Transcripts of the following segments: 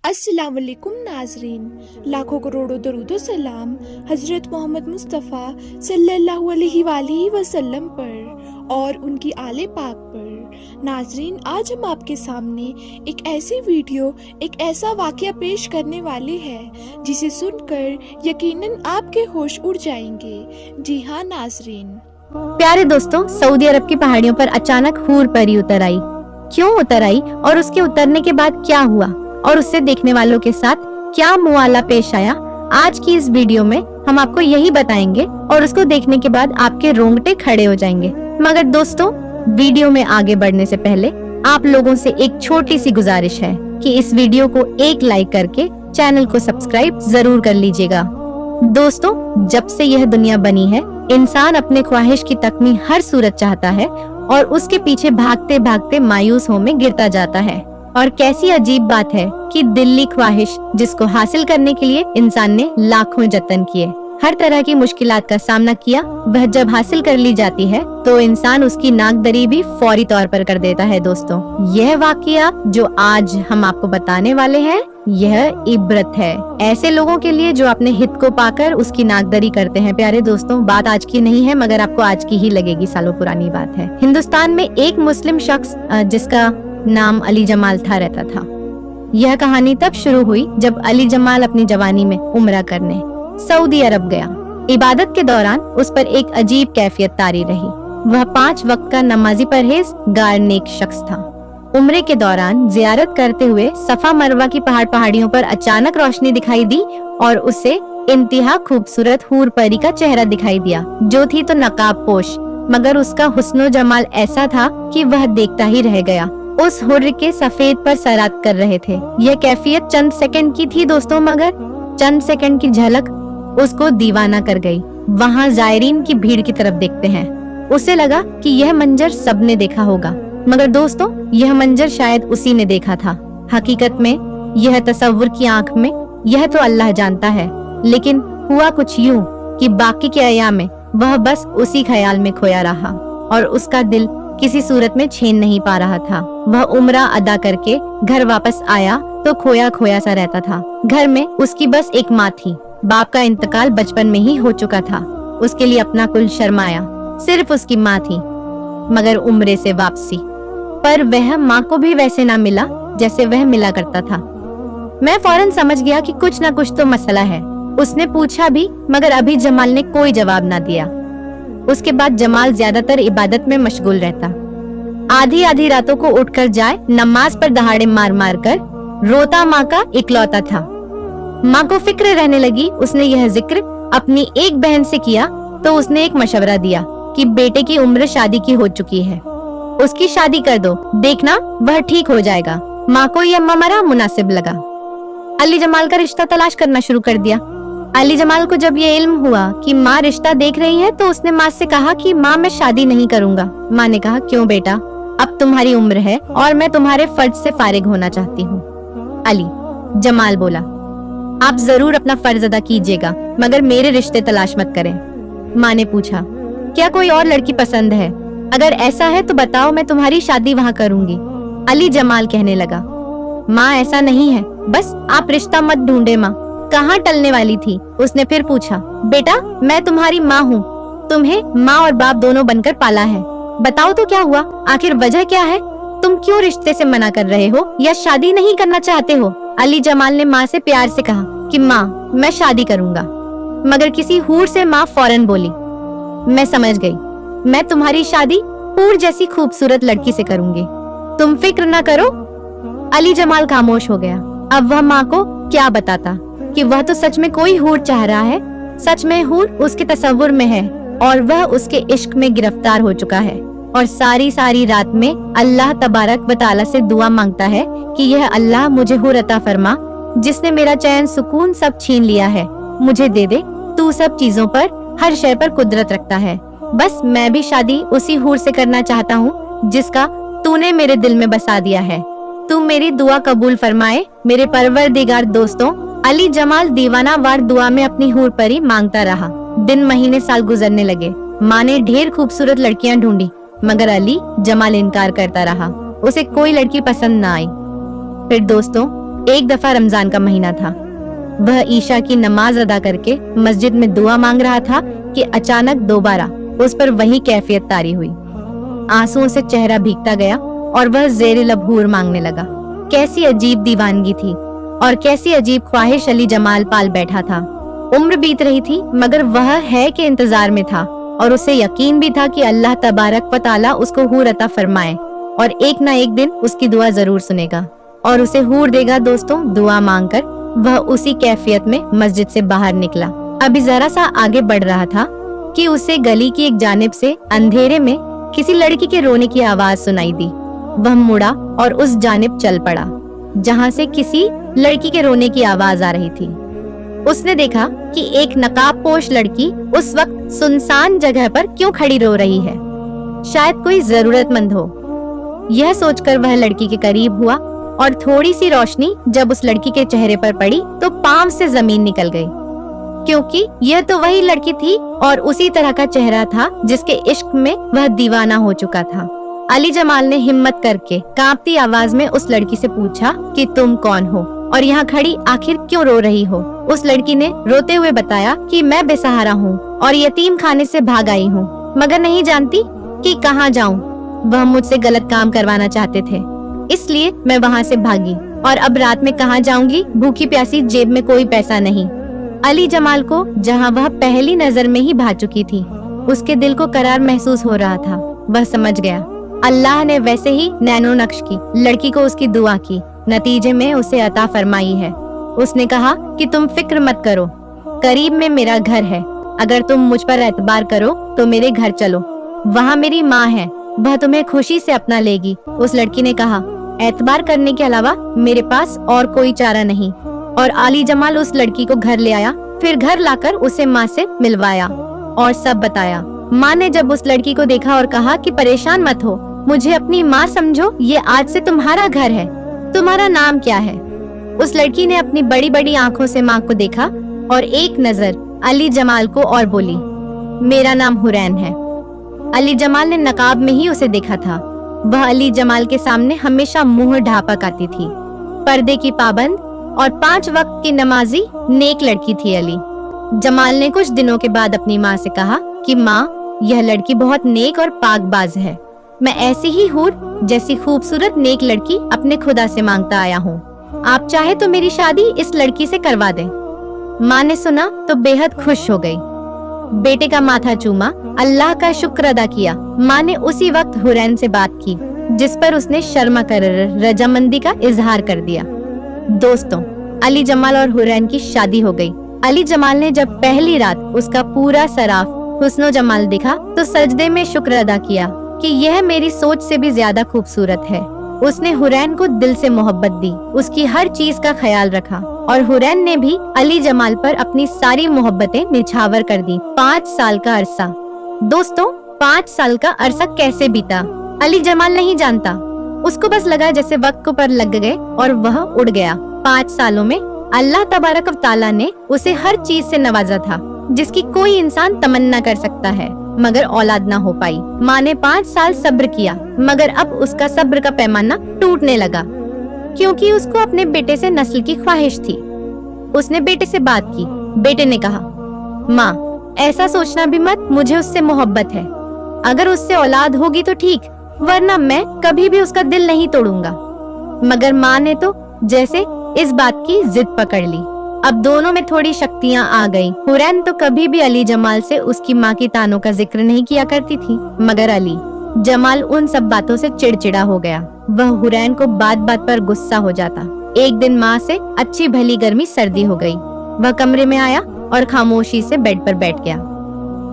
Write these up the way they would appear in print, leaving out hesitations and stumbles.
अस्सलाम वालेकुम नाजरीन, लाखों करोड़ों दरूदो सलाम हज़रत मोहम्मद मुस्तफ़ा सल्लल्लाहु अलैहि वसल्लम पर और उनकी आले पाक पर। नाजरीन, आज हम आपके सामने एक ऐसी वीडियो, एक ऐसा वाक़या पेश करने वाले हैं जिसे सुनकर यकीनन आपके होश उड़ जाएंगे। जी हाँ नाजरीन। प्यारे दोस्तों, सऊदी अरब की पहाड़ियों पर अचानक हूर परी उतर आई। क्यों उतर आई और उसके उतरने के बाद क्या हुआ और उससे देखने वालों के साथ क्या मुआला पेश आया, आज की इस वीडियो में हम आपको यही बताएंगे और उसको देखने के बाद आपके रोंगटे खड़े हो जाएंगे। मगर दोस्तों, वीडियो में आगे बढ़ने से पहले आप लोगों से एक छोटी सी गुजारिश है कि इस वीडियो को एक लाइक करके चैनल को सब्सक्राइब जरूर कर लीजिएगा। दोस्तों, जब से यह दुनिया बनी है, इंसान अपने ख्वाहिश की तकमील हर सूरत चाहता है और उसके पीछे भागते भागते मायूस हो में गिरता जाता है। और कैसी अजीब बात है कि दिल्ली ख्वाहिश जिसको हासिल करने के लिए इंसान ने लाखों जतन किए, हर तरह की मुश्किलात का सामना किया, वह जब हासिल कर ली जाती है तो इंसान उसकी नाकदरी भी फौरी तौर पर कर देता है। दोस्तों, यह वाकया जो आज हम आपको बताने वाले हैं, यह इबरत है ऐसे लोगों के लिए जो अपने हित को पाकर उसकी नाकदरी करते हैं। प्यारे दोस्तों, बात आज की नहीं है मगर आपको आज की ही लगेगी, सालों पुरानी बात है। हिंदुस्तान में एक मुस्लिम शख्स जिसका नाम अली जमाल था रहता था। यह कहानी तब शुरू हुई जब अली जमाल अपनी जवानी में उम्रा करने सऊदी अरब गया। इबादत के दौरान उस पर एक अजीब कैफियत तारी रही। वह 5 वक्त का नमाजी परहेज़गार नेक शख्स था। उम्रे के दौरान जियारत करते हुए सफा मरवा की पहाड़ियों पर अचानक रोशनी दिखाई दी और उसे इंतहा खूबसूरत हूर परी का चेहरा दिखाई दिया, जो थी तो नकाब पोश, मगर उसका हुस्नो जमाल ऐसा था कि वह देखता ही रह गया। उस हुर्र के सफेद पर सरात कर रहे थे। यह कैफियत चंद सेकंड की थी दोस्तों, मगर चंद सेकंड की झलक उसको दीवाना कर गई। वहाँ जायरीन की भीड़ की तरफ देखते हैं। उसे लगा कि यह मंजर सबने देखा होगा, मगर दोस्तों, यह मंजर शायद उसी ने देखा था। हकीकत में यह तसव्वुर की आंख में, यह तो अल्लाह जानता है, लेकिन हुआ कुछ यूं कि बाकी के अय्याम में वह बस उसी ख्याल में खोया रहा और उसका दिल किसी सूरत में छीन नहीं पा रहा था। वह उम्रा अदा करके घर वापस आया तो खोया खोया सा रहता था। घर में उसकी बस एक माँ थी। बाप का इंतकाल बचपन में ही हो चुका था। उसके लिए अपना कुल शर्माया सिर्फ उसकी माँ थी। मगर उम्रे से वापसी पर वह माँ को भी वैसे ना मिला जैसे वह मिला करता था। मैं फौरन समझ गया कि कुछ ना कुछ तो मसला है। उसने पूछा भी, मगर अभी जमाल ने कोई जवाब ना दिया। उसके बाद जमाल ज्यादातर इबादत में मशगूल रहता। आधी आधी रातों को उठकर जाए, नमाज पर दहाड़े मार मार कर रोता माँ का इकलौता था। माँ को फिक्र रहने लगी। उसने यह जिक्र अपनी एक बहन से किया तो उसने एक मशवरा दिया कि बेटे की उम्र शादी की हो चुकी है, उसकी शादी कर दो, देखना वह ठीक हो जाएगा। माँ को यह मशवरा मुनासिब लगा। अली जमाल का रिश्ता तलाश करना शुरू कर दिया। अली जमाल को जब ये इल्म हुआ कि माँ रिश्ता देख रही है तो उसने माँ से कहा कि माँ मैं शादी नहीं करूँगा। माँ ने कहा, क्यों बेटा, अब तुम्हारी उम्र है और मैं तुम्हारे फर्ज से फारिग होना चाहती हूँ। अली जमाल बोला, आप जरूर अपना फर्ज अदा कीजिएगा, मगर मेरे रिश्ते तलाश मत करें। माँ ने पूछा, क्या कोई और लड़की पसंद है? अगर ऐसा है तो बताओ, मैं तुम्हारी शादी वहाँ करूँगी। अली जमाल कहने लगा, माँ ऐसा नहीं है, बस आप रिश्ता मत ढूंढे। माँ कहाँ टलने वाली थी। उसने फिर पूछा, बेटा मैं तुम्हारी माँ हूँ, तुम्हें माँ और बाप दोनों बनकर पाला है, बताओ तो क्या हुआ, आखिर वजह क्या है? तुम क्यों रिश्ते से मना कर रहे हो या शादी नहीं करना चाहते हो? अली जमाल ने माँ से प्यार से कहा कि माँ मैं शादी करूँगा, मगर किसी हूर से माँ फौरन बोली, मैं समझ गई, मैं तुम्हारी शादी हूर जैसी खूबसूरत लड़की से करूँगी, तुम फिक्र न करो। अली जमाल खामोश हो गया। अब वह माँ को क्या बताता कि वह तो सच में कोई हूर चाह रहा है। सच में हूर उसके तसव्वुर में है और वह उसके इश्क में गिरफ्तार हो चुका है और सारी रात में अल्लाह तबारक व तआला से दुआ मांगता है कि यह अल्लाह मुझे हूर अता फरमा, जिसने मेरा चैन सुकून सब छीन लिया है, मुझे दे दे, तू सब चीजों पर, हर शय पर कुदरत रखता है। बस मैं भी शादी उसी हूर से करना चाहता हूँ जिसका तूने मेरे दिल में बसा दिया है। तू मेरी दुआ कबूल फरमाए मेरे परवरदिगार। दोस्तों, अली जमाल दीवाना वार दुआ में अपनी हूर परी मांगता रहा। दिन महीने साल गुजरने लगे। माँ ने ढेर खूबसूरत लड़कियां ढूंढी, मगर अली जमाल इनकार करता रहा। उसे कोई लड़की पसंद न आई। फिर दोस्तों, एक दफा रमजान का महीना था। वह ईशा की नमाज अदा करके मस्जिद में दुआ मांग रहा था कि अचानक दोबारा उस पर वही कैफियत तारी हुई। आंसुओं से चेहरा भीगता गया और वह ज़ेरे लब हूर मांगने लगा। कैसी अजीब दीवानगी थी और कैसी अजीब ख्वाहिश अली जमाल पाल बैठा था। उम्र बीत रही थी मगर वह है के इंतजार में था और उसे यकीन भी था कि अल्लाह तबारक व ताला उसको हूर अता फरमाए और एक ना एक दिन उसकी दुआ जरूर सुनेगा और उसे हूर देगा। दोस्तों, दुआ मांगकर वह उसी कैफियत में मस्जिद से बाहर निकला। अभी जरा सा आगे बढ़ रहा था कि उसे गली की एक जानिब से अंधेरे में किसी लड़की के रोने की आवाज सुनाई दी। वह मुड़ा और उस जानिब चल पड़ा जहाँ से किसी लड़की के रोने की आवाज आ रही थी। उसने देखा कि एक नकाब पोश लड़की उस वक्त सुनसान जगह पर क्यों खड़ी रो रही है, शायद कोई जरूरतमंद हो। यह सोचकर वह लड़की के करीब हुआ और थोड़ी सी रोशनी जब उस लड़की के चेहरे पर पड़ी तो पांव से जमीन निकल गई, क्योंकि यह तो वही लड़की थी और उसी तरह का चेहरा था जिसके इश्क में वह दीवाना हो चुका था। अली जमाल ने हिम्मत करके कांपती आवाज में उस लड़की से पूछा कि तुम कौन हो और यहाँ खड़ी आखिर क्यों रो रही हो। उस लड़की ने रोते हुए बताया कि मैं बेसहारा हूँ और यतीम खाने से भाग आई हूँ, मगर नहीं जानती कि कहाँ जाऊँ। वह मुझसे गलत काम करवाना चाहते थे, इसलिए मैं वहाँ से भागी और अब रात में कहाँ जाऊंगी, भूखी प्यासी, जेब में कोई पैसा नहीं। अली जमाल को जहाँ वह पहली नजर में ही भा चुकी थी, उसके दिल को करार महसूस हो रहा था। वह समझ गया अल्लाह ने वैसे ही नैनो नक्श की लड़की को उसकी दुआ की नतीजे में उसे अता फरमाई है। उसने कहा कि तुम फिक्र मत करो, करीब में मेरा घर है, अगर तुम मुझ पर एतबार करो तो मेरे घर चलो, वहाँ मेरी माँ है, वह तुम्हें खुशी से अपना लेगी। उस लड़की ने कहा, एतबार करने के अलावा मेरे पास और कोई चारा नहीं। और अली जमाल उस लड़की को घर ले आया, फिर घर लाकर उसे माँ से मिलवाया और सब बताया। माँ ने जब उस लड़की को देखा और कहा कि परेशान मत हो, मुझे अपनी माँ समझो, ये आज से तुम्हारा घर है, तुम्हारा नाम क्या है। उस लड़की ने अपनी बड़ी बड़ी आंखों से माँ को देखा और एक नजर अली जमाल को और बोली, मेरा नाम हुरैन है। अली जमाल ने नकाब में ही उसे देखा था। वह अली जमाल के सामने हमेशा मुंह ढापक आती थी, पर्दे की पाबंद और 5 वक्त की नमाजी नेक लड़की थी अली। जमाल ने कुछ दिनों के बाद अपनी माँ से कहा कि माँ, यह लड़की बहुत नेक और पाकबाज है, मैं ऐसी ही हूर जैसी खूबसूरत नेक लड़की अपने खुदा से मांगता आया हूँ, आप चाहे तो मेरी शादी इस लड़की से करवा दें। माँ ने सुना तो बेहद खुश हो गई, बेटे का माथा चूमा, अल्लाह का शुक्र अदा किया। माँ ने उसी वक्त हुरैन से बात की, जिस पर उसने शर्मा कर रजामंदी का इजहार कर दिया। दोस्तों, अली जमाल और हुरैन की शादी हो गई। अली जमाल ने जब पहली रात उसका पूरा सराफ हुस्नो जमाल देखा तो सजदे में शुक्र अदा किया कि यह मेरी सोच से भी ज्यादा खूबसूरत है। उसने हुरैन को दिल से मोहब्बत दी, उसकी हर चीज का ख्याल रखा और हुरैन ने भी अली जमाल पर अपनी सारी मोहब्बतें निछावर कर दी। 5 साल का अरसा। दोस्तों, 5 साल का अरसा कैसे बीता अली जमाल नहीं जानता, उसको बस लगा जैसे वक्त पर लग गए और वह उड़ गया। 5 सालों में अल्लाह तबारक व ताला ने उसे हर चीज से नवाजा था जिसकी कोई इंसान तमन्ना कर सकता है, मगर औलाद ना हो पाई। माँ ने 5 साल सब्र किया, मगर अब उसका सब्र का पैमाना टूटने लगा, क्योंकि उसको अपने बेटे से नस्ल की ख्वाहिश थी। उसने बेटे से बात की। बेटे ने कहा, माँ, ऐसा सोचना भी मत, मुझे उससे मोहब्बत है, अगर उससे औलाद होगी तो ठीक, वरना मैं कभी भी उसका दिल नहीं तोड़ूंगा। मगर माँ ने तो जैसे इस बात की जिद पकड़ ली। अब दोनों में थोड़ी शक्तियाँ आ गईं। हुरैन तो कभी भी अली जमाल से उसकी माँ की तानों का जिक्र नहीं किया करती थी, मगर अली जमाल उन सब बातों से चिड़चिड़ा हो गया। वह हुरैन को बात बात पर गुस्सा हो जाता। एक दिन माँ से अच्छी भली गर्मी सर्दी हो गई। वह कमरे में आया और खामोशी से बेड पर बैठ गया।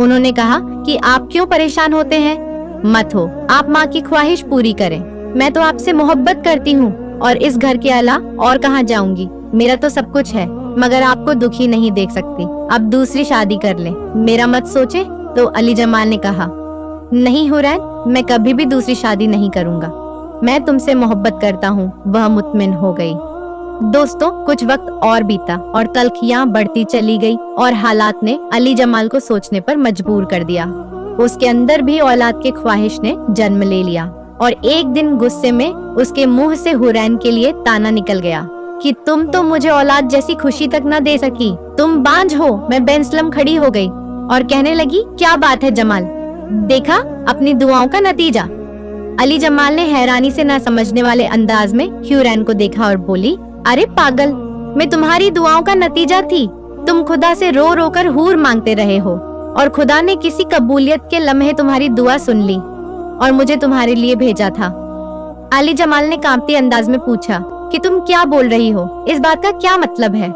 उन्होंने कहा कि आप क्यों परेशान होते हैं? मत हो, आप माँ की ख्वाहिश पूरी करें। मैं तो आपसे मोहब्बत करती हूँ और इस घर के अलावा और कहाँ जाऊंगी। मेरा तो सब कुछ है, मगर आपको दुखी नहीं देख सकती। अब दूसरी शादी कर ले, मेरा मत सोचे। तो अली जमाल ने कहा, नहीं हुरैन, मैं कभी भी दूसरी शादी नहीं करूंगा, मैं तुमसे मोहब्बत करता हूँ। वह मुतमिन हो गई। दोस्तों, कुछ वक्त और बीता और तल्खियाँ बढ़ती चली गई और हालात ने अली जमाल को सोचने पर मजबूर कर दिया। उसके अंदर भी औलाद की ख्वाहिश ने जन्म ले लिया और एक दिन गुस्से में उसके मुंह से हुरैन के लिए ताना निकल गया कि तुम तो मुझे औलाद जैसी खुशी तक न दे सकी। तुम बांझ हो। मैं बेंसलम खड़ी हो गई और कहने लगी, क्या बात है जमाल, देखा अपनी दुआओं का नतीजा। अली जमाल ने हैरानी से न समझने वाले अंदाज में हुरैन को देखा और बोली, अरे पागल, मैं तुम्हारी दुआओं का नतीजा थी। तुम खुदा से रो रो कर हूर मांगते रहे हो और खुदा ने किसी कबूलियत के लम्हे तुम्हारी दुआ सुन ली और मुझे तुम्हारे लिए भेजा था। अली जमाल ने कांपते अंदाज में पूछा कि तुम क्या बोल रही हो, इस बात का क्या मतलब है।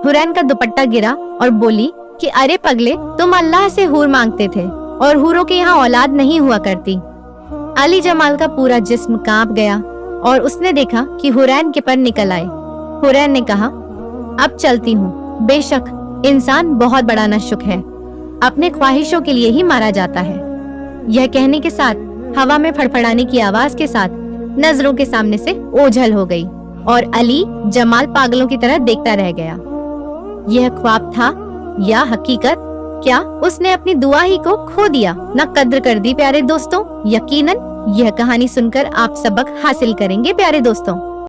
हुरैन का दुपट्टा गिरा और बोली कि अरे पगले, तुम अल्लाह से हूर मांगते थे और हूरों के यहाँ औलाद नहीं हुआ करती। अली जमाल का पूरा जिस्म कांप गया और उसने देखा कि हुरैन के पर निकल आए। हुरैन ने कहा, अब चलती हूँ। बेशक इंसान बहुत बड़ा नाशुक है, अपने ख्वाहिशों के लिए ही मारा जाता है। यह कहने के साथ हवा में फड़फड़ाने की आवाज के साथ नजरों के सामने से ओझल हो गई और अली जमाल पागलों की तरह देखता रह गया। यह ख्वाब था या हकीकत? क्या उसने अपनी दुआ ही को खो दिया, न कद्र कर दी? प्यारे दोस्तों, यकीनन यह कहानी सुनकर आप सबक हासिल करेंगे। प्यारे दोस्तों,